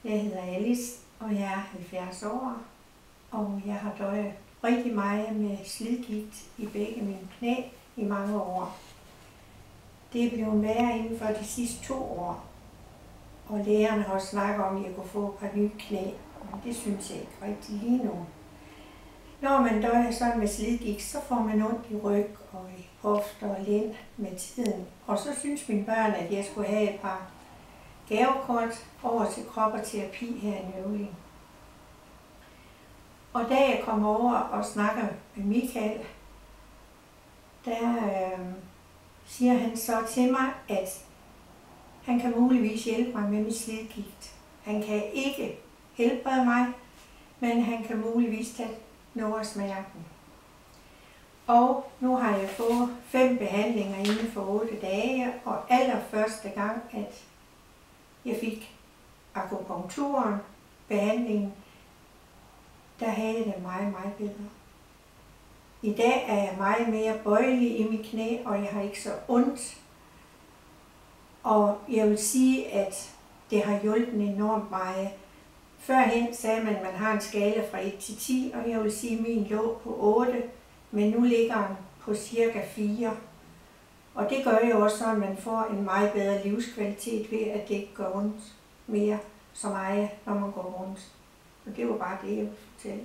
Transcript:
Jeg hedder Alice, og jeg er 70 år, og jeg har døjet rigtig meget med slidgigt i begge mine knæ i mange år. Det er blevet værre inden for de sidste 2 år, og lægerne har også snakket om, at jeg kunne få et par nye knæ, men det synes jeg ikke rigtig lige nu. Når man døjer sådan med slidgigt, så får man ondt i ryg og i hofter og lænd med tiden. Og så synes mine børn, at jeg skulle have et par gavekort over til krop og terapi her i Nøvling. Og da jeg kommer over og snakker med Michael, der siger han så til mig, at han kan muligvis hjælpe mig med min slidgigt. Han kan ikke helbrede mig, men han kan muligvis tage noget af smerten. Og nu har jeg fået 5 behandlinger inden for 8 dage, og allerførste gang, at jeg fik akupunkturen, behandlingen, der havde jeg det meget, meget bedre. I dag er jeg meget mere bøjelig i mit knæ, og jeg har ikke så ondt. Og jeg vil sige, at det har hjulpet enormt meget. Førhen sagde man, at man har en skala fra 1 til 10, og jeg vil sige, at min lå på 8, men nu ligger den på cirka 4. Og det gør jo også, at man får en meget bedre livskvalitet ved, at det ikke gør ondt mere så meget, når man går rundt. Og det var bare det, jeg ville fortælle.